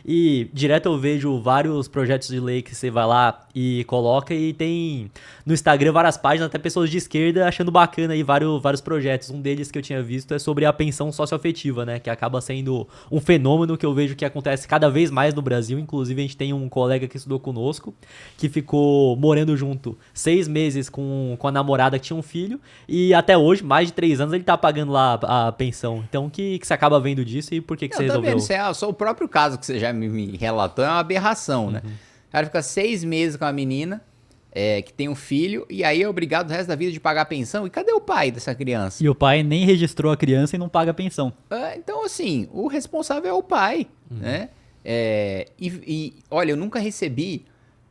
E direto eu vejo vários projetos de lei que você vai lá e coloca e tem no Instagram várias páginas, até pessoas de esquerda achando bacana aí vários projetos. Um deles que eu tinha visto é sobre a pensão socioafetiva, né? Que acaba sendo um fenômeno que eu vejo que acontece cada vez mais no Brasil. Inclusive a gente tem um colega que estudou conosco, que ficou morando junto 6 meses com a namorada que tinha um filho, e até hoje, mais de 3 anos, ele tá pagando lá a pensão. Então, o que você acaba vendo disso e por que você Eu tô resolveu? vendo, só o próprio caso que você já me relatou é uma aberração, né? O cara fica 6 meses com a menina, que tem um filho, e aí é obrigado o resto da vida de pagar a pensão. E cadê o pai dessa criança? E o pai nem registrou a criança e não paga a pensão. Então, assim, o responsável é o pai, né? Olha, eu nunca recebi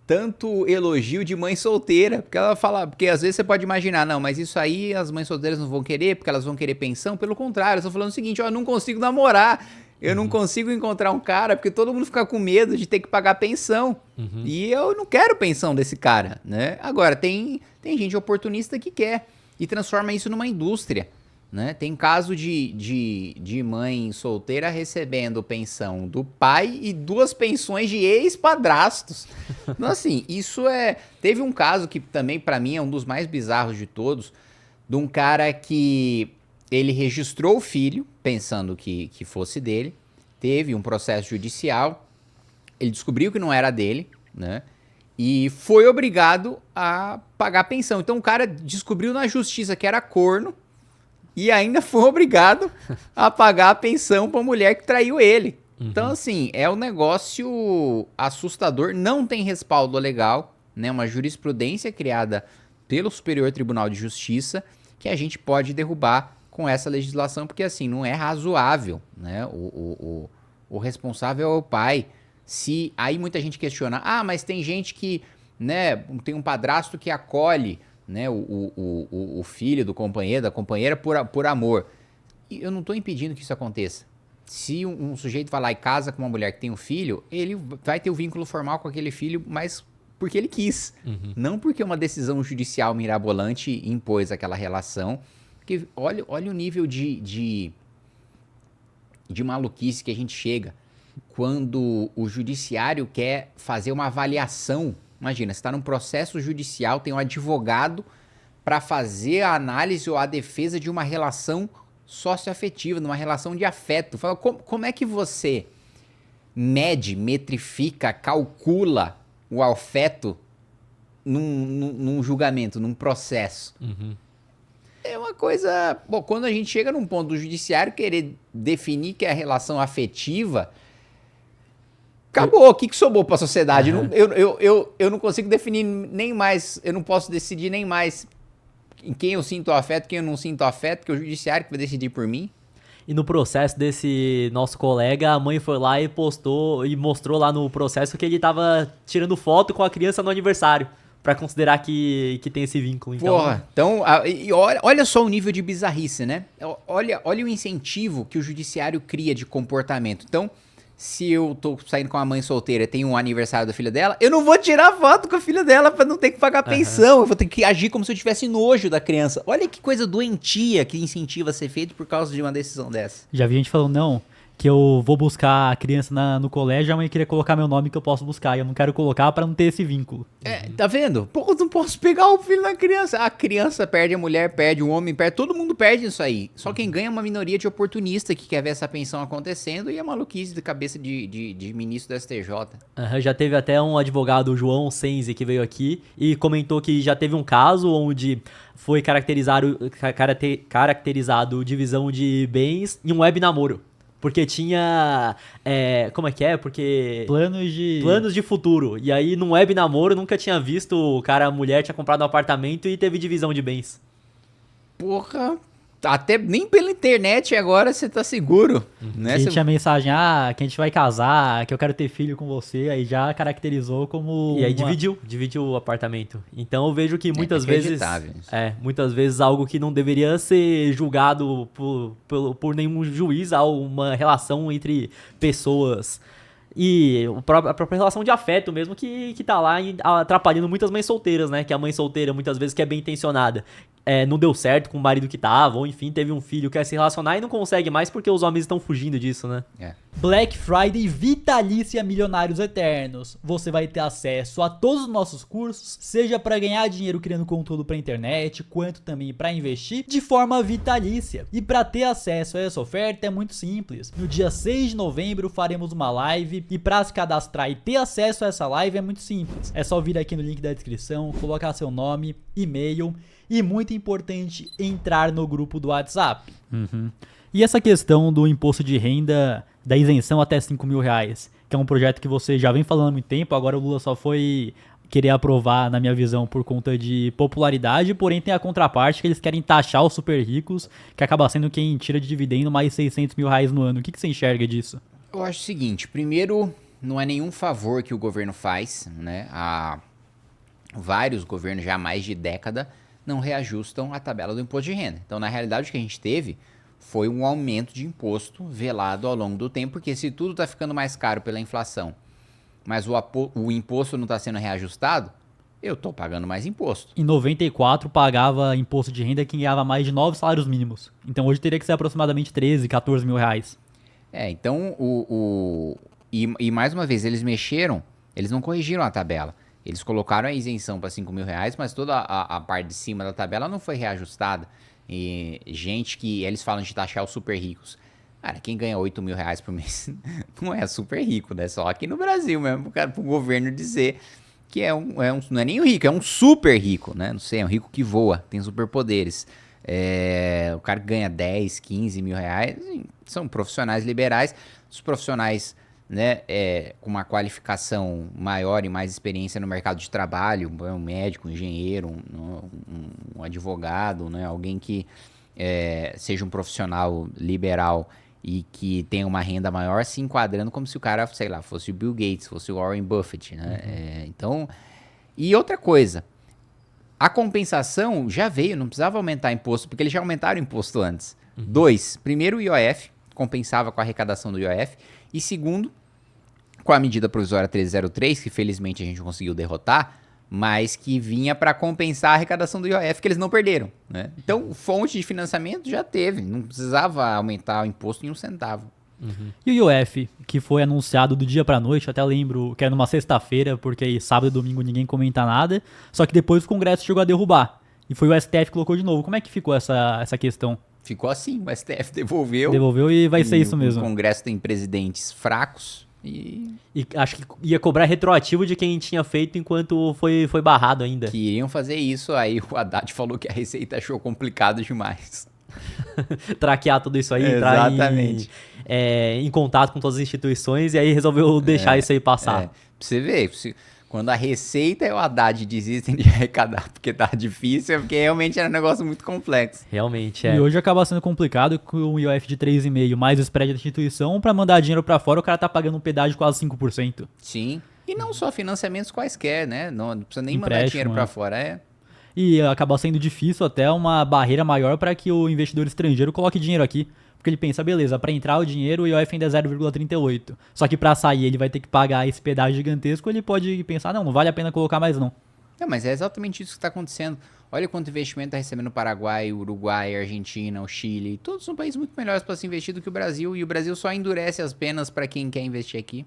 tanto elogio de mãe solteira, porque ela fala, porque às vezes você pode imaginar, não, mas isso aí as mães solteiras não vão querer, porque elas vão querer pensão. Pelo contrário, elas estão falando o seguinte: ó, eu não consigo namorar, eu não consigo encontrar um cara, porque todo mundo fica com medo de ter que pagar pensão. E eu não quero pensão desse cara, né? Agora, tem gente oportunista que quer e transforma isso numa indústria, né? Tem caso de mãe solteira recebendo pensão do pai e 2 pensões de ex-padrastos. Então, assim, isso é... Teve um caso que também, pra mim, é um dos mais bizarros de todos, de um cara que ele registrou o filho, pensando que fosse dele, teve um processo judicial, ele descobriu que não era dele, né? E foi obrigado a pagar pensão. Então, o cara descobriu na justiça que era corno, e ainda foi obrigado a pagar a pensão pra mulher que traiu ele. Então, assim, é um negócio assustador, não tem respaldo legal, né? Uma jurisprudência criada pelo Superior Tribunal de Justiça que a gente pode derrubar com essa legislação, porque, assim, não é razoável, né? O responsável é o pai. Aí muita gente questiona, mas tem gente que, né, tem um padrasto que acolhe, né, o filho do companheiro, da companheira por amor. E eu não estou impedindo que isso aconteça. Se um sujeito vai lá e casa com uma mulher que tem um filho, ele vai ter o vínculo formal com aquele filho, mas porque ele quis. Não porque uma decisão judicial mirabolante impôs aquela relação. Porque olha o nível de maluquice que a gente chega quando o judiciário quer fazer uma avaliação. Imagina, você está num processo judicial, tem um advogado para fazer a análise ou a defesa de uma relação socioafetiva, de uma relação de afeto. Fala, como é que você mede, metrifica, calcula o afeto num julgamento, num processo? É uma coisa... Bom, quando a gente chega num ponto do judiciário querer definir que é a relação afetiva... Acabou, o que sobrou para a sociedade? Eu não consigo definir nem mais, eu não posso decidir nem mais em quem eu sinto afeto, quem eu não sinto afeto, que é o judiciário que vai decidir por mim. E no processo desse nosso colega, a mãe foi lá e postou e mostrou lá no processo que ele tava tirando foto com a criança no aniversário, pra considerar que tem esse vínculo. Então, Porra, então olha só o nível de bizarrice, né? Olha o incentivo que o judiciário cria de comportamento. Então, se eu tô saindo com uma mãe solteira e tem um aniversário da filha dela, eu não vou tirar foto com a filha dela pra não ter que pagar pensão. Eu vou ter que agir como se eu tivesse nojo da criança. Olha que coisa doentia que incentiva a ser feito por causa de uma decisão dessa. Já vi gente falando, não, que eu vou buscar a criança no colégio, a mãe queria colocar meu nome que eu posso buscar, e eu não quero colocar pra não ter esse vínculo. Tá vendo? Pô, eu não posso pegar o filho da criança. A criança perde, a mulher perde, o homem perde, todo mundo perde isso aí. Só quem ganha é uma minoria de oportunista que quer ver essa pensão acontecendo e a maluquice da cabeça de ministro do STJ. Já teve até um advogado, o João Senzi, que veio aqui e comentou que já teve um caso onde foi caracterizado divisão de bens em um web namoro. Porque tinha... como é que é? Porque... Planos de futuro. E aí, num web namoro, nunca tinha visto a mulher tinha comprado um apartamento e teve divisão de bens. Porra... Até nem pela internet agora você tá seguro, né? Que tinha mensagem, que a gente vai casar, que eu quero ter filho com você, aí já caracterizou como... E aí dividiu o apartamento. Então eu vejo que muitas vezes... Isso. Muitas vezes algo que não deveria ser julgado por nenhum juiz, há uma relação entre pessoas... E a própria relação de afeto mesmo que tá lá atrapalhando muitas mães solteiras, né? Que a mãe solteira muitas vezes que é bem intencionada. não deu certo com o marido que tava, ou enfim, teve um filho, quer se relacionar e não consegue mais porque os homens estão fugindo disso, né? Black Friday vitalícia Milionários Eternos. Você vai ter acesso a todos os nossos cursos, seja para ganhar dinheiro criando conteúdo para internet, quanto também para investir de forma vitalícia. E para ter acesso a essa oferta é muito simples. No dia 6 de novembro faremos uma live e para se cadastrar e ter acesso a essa live é muito simples. É só vir aqui no link da descrição, colocar seu nome, e-mail e, muito importante, entrar no grupo do WhatsApp. E essa questão do imposto de renda, da isenção até R$5.000, que é um projeto que você já vem falando há muito tempo, agora o Lula só foi querer aprovar, na minha visão, por conta de popularidade, porém tem a contraparte que eles querem taxar os super ricos, que acaba sendo quem tira de dividendo mais R$600.000 no ano. O que você enxerga disso? Eu acho o seguinte, primeiro, não é nenhum favor que o governo faz, né? Há vários governos já há mais de década não reajustam a tabela do imposto de renda. Então, na realidade, o que a gente teve foi um aumento de imposto velado ao longo do tempo, porque se tudo está ficando mais caro pela inflação, mas o imposto não está sendo reajustado, eu estou pagando mais imposto. Em 94 pagava imposto de renda quem ganhava mais de 9 salários mínimos. Então hoje teria que ser aproximadamente 13, 14 mil reais. Então, e mais uma vez, eles não corrigiram a tabela. Eles colocaram a isenção para R$5.000, mas toda a parte de cima da tabela não foi reajustada. E gente que eles falam de taxar os super ricos. Cara, quem ganha R$8.000 por mês não é super rico, né? Só aqui no Brasil mesmo, cara, pro governo dizer que não é nem um rico, é um super rico, né? Não sei, é um rico que voa, tem superpoderes. O cara que ganha 10, 15 mil reais, são profissionais liberais. Os profissionais, né, com uma qualificação maior e mais experiência no mercado de trabalho, um médico, um engenheiro, um advogado, né, alguém que seja um profissional liberal e que tenha uma renda maior, se enquadrando como se o cara, sei lá, fosse o Bill Gates, fosse o Warren Buffett, né? Então, e outra coisa, a compensação já veio, não precisava aumentar imposto, porque eles já aumentaram o imposto antes. 2, primeiro o IOF, compensava com a arrecadação do IOF, e segundo, com a medida provisória 1303, que felizmente a gente conseguiu derrotar, mas que vinha para compensar a arrecadação do IOF que eles não perderam, né? Então, fonte de financiamento já teve, não precisava aumentar o imposto em um centavo. E o IOF, que foi anunciado do dia pra noite, até lembro que era numa sexta-feira, porque aí sábado e domingo ninguém comenta nada, só que depois o Congresso chegou a derrubar. E foi o STF que colocou de novo. Como é que ficou essa questão? Ficou assim, o STF devolveu. Devolveu e vai ser isso mesmo. O Congresso tem presidentes fracos e acho que ia cobrar retroativo de quem tinha feito enquanto foi barrado ainda. Queriam fazer isso, aí o Haddad falou que a Receita achou complicado demais. Traquear tudo isso aí, exatamente. Entrar em contato com todas as instituições e aí resolveu deixar isso aí passar. Pra você ver, quando a Receita e o Haddad desistem de arrecadar porque tá difícil, é porque realmente era um negócio muito complexo. Realmente, E hoje acaba sendo complicado com um IOF de 3,5 mais o spread da instituição, pra mandar dinheiro pra fora, o cara tá pagando um pedágio de quase 5%. Sim, e não só financiamentos quaisquer, né? Não precisa nem mandar dinheiro pra fora, E acaba sendo difícil até uma barreira maior para que o investidor estrangeiro coloque dinheiro aqui. Porque ele pensa, beleza, para entrar o dinheiro o IOF ainda é 0,38. Só que para sair ele vai ter que pagar esse pedágio gigantesco, ele pode pensar, não vale a pena colocar mais não. Mas é exatamente isso que está acontecendo. Olha quanto investimento está recebendo o Paraguai, o Uruguai, a Argentina, o Chile. Todos são países muito melhores para se investir do que o Brasil. E o Brasil só endurece as penas para quem quer investir aqui.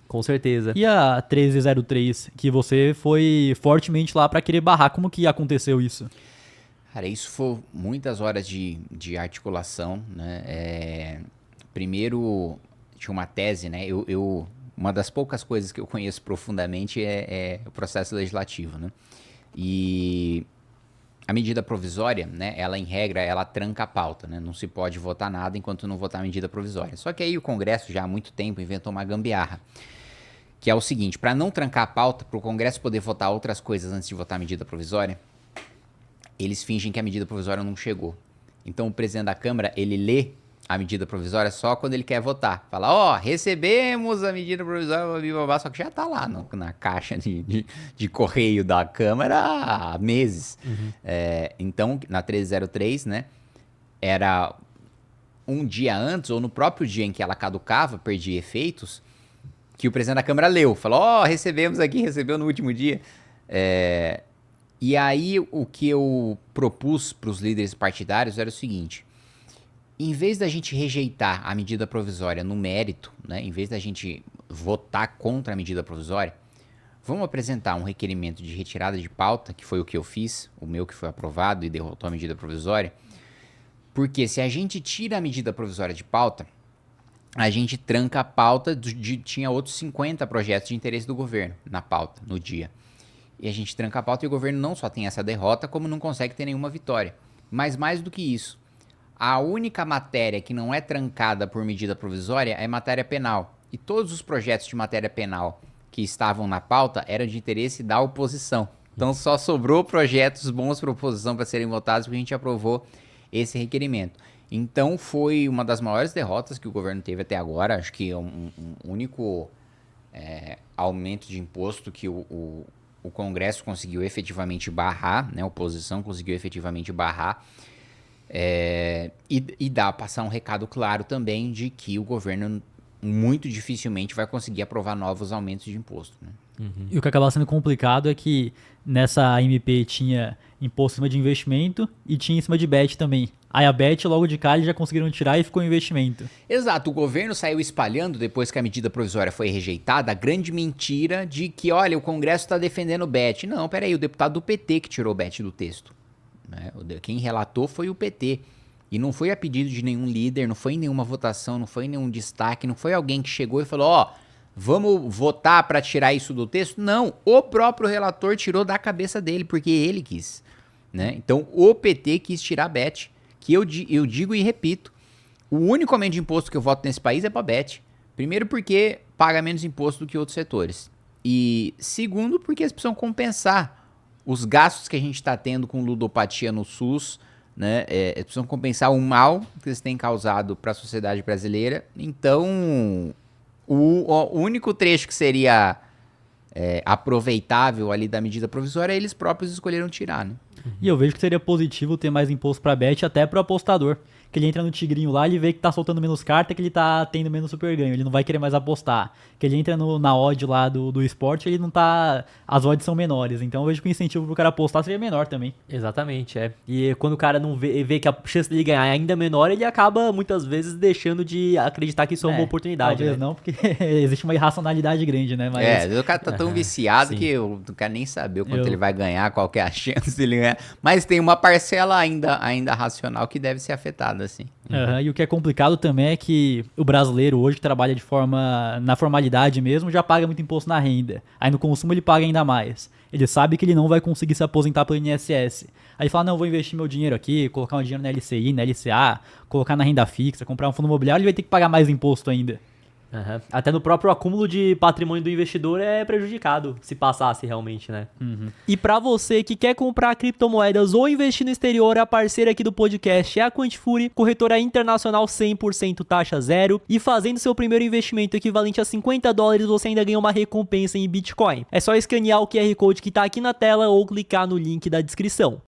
Com certeza. E a 1303, que você foi fortemente lá para querer barrar, como que aconteceu isso? Cara, isso foi muitas horas de articulação, né? Primeiro, tinha uma tese, né? Uma das poucas coisas que eu conheço profundamente é o processo legislativo, né? E a medida provisória, né? Ela, em regra, ela tranca a pauta, né? Não se pode votar nada enquanto não votar a medida provisória. Só que aí o Congresso, já há muito tempo, inventou uma gambiarra. Que é o seguinte, para não trancar a pauta, para o Congresso poder votar outras coisas antes de votar a medida provisória, eles fingem que a medida provisória não chegou. Então o presidente da Câmara, ele lê a medida provisória só quando ele quer votar. Fala, recebemos a medida provisória, só que já tá lá na caixa de correio da Câmara há meses. Então, na 1303, né, era um dia antes, ou no próprio dia em que ela caducava, perdia efeitos, que o presidente da Câmara leu. Falou, recebemos aqui, recebeu no último dia. E aí o que eu propus para os líderes partidários era o seguinte: em vez da gente rejeitar a medida provisória no mérito, né, em vez da gente votar contra a medida provisória, vamos apresentar um requerimento de retirada de pauta, que foi o que eu fiz, o meu que foi aprovado e derrotou a medida provisória, porque se a gente tira a medida provisória de pauta, a gente tranca a pauta, tinha outros 50 projetos de interesse do governo na pauta, no dia. E a gente tranca a pauta e o governo não só tem essa derrota, como não consegue ter nenhuma vitória. Mas mais do que isso, a única matéria que não é trancada por medida provisória é matéria penal. E todos os projetos de matéria penal que estavam na pauta eram de interesse da oposição. Então só sobrou projetos bons para a oposição para serem votados porque a gente aprovou esse requerimento. Então foi uma das maiores derrotas que o governo teve até agora. Acho que é um único aumento de imposto que o Congresso conseguiu efetivamente barrar, né? A oposição conseguiu efetivamente barrar. E dá para passar um recado claro também de que o governo muito dificilmente vai conseguir aprovar novos aumentos de imposto, né? E o que acaba sendo complicado é que nessa MP tinha imposto em cima de investimento e tinha em cima de bet também. Aí a bet logo de cara eles já conseguiram tirar e ficou investimento. Exato, o governo saiu espalhando, depois que a medida provisória foi rejeitada, a grande mentira de que, olha, o Congresso está defendendo o bet. Não, peraí, o deputado do PT que tirou o bet do texto, né? Quem relatou foi o PT. E não foi a pedido de nenhum líder, não foi em nenhuma votação, não foi em nenhum destaque, não foi alguém que chegou e falou, vamos votar para tirar isso do texto. Não, o próprio relator tirou da cabeça dele, porque ele quis, né? Então, o PT quis tirar a bet, que eu digo e repito, o único aumento de imposto que eu voto nesse país é para bet. Primeiro porque paga menos imposto do que outros setores. E segundo porque eles precisam compensar os gastos que a gente está tendo com ludopatia no SUS, né? Eles precisam compensar o mal que eles têm causado para a sociedade brasileira. Então, o único trecho que seria aproveitável ali da medida provisória, eles próprios escolheram tirar, né? E eu vejo que seria positivo ter mais imposto pra bet até pro apostador. Que ele entra no tigrinho lá, ele vê que tá soltando menos carta, que ele tá tendo menos super ganho, ele não vai querer mais apostar. Que ele entra na odd lá do esporte, ele não tá... As odds são menores, então eu vejo que o incentivo pro cara apostar seria menor também. Exatamente, E quando o cara não vê que a chance dele ganhar é ainda menor, ele acaba muitas vezes deixando de acreditar que isso é uma oportunidade. Talvez não, porque existe uma irracionalidade grande, né? Mas... O cara tá tão viciado que eu não quero nem saber o quanto ele vai ganhar, qual que é a chance dele ganhar. Mas tem uma parcela ainda racional que deve ser afetada, assim. E o que é complicado também é que o brasileiro hoje que trabalha na formalidade mesmo, já paga muito imposto na renda. Aí no consumo ele paga ainda mais. Ele sabe que ele não vai conseguir se aposentar pelo INSS. Aí ele fala, não, vou investir meu dinheiro aqui, colocar um dinheiro na LCI, na LCA, colocar na renda fixa, comprar um fundo imobiliário, ele vai ter que pagar mais imposto ainda. Até no próprio acúmulo de patrimônio do investidor é prejudicado, se passasse realmente, né? E pra você que quer comprar criptomoedas ou investir no exterior, a parceira aqui do podcast é a Quantifury, corretora internacional 100% taxa zero, e fazendo seu primeiro investimento equivalente a $50, você ainda ganha uma recompensa em Bitcoin. É só escanear o QR Code que tá aqui na tela ou clicar no link da descrição.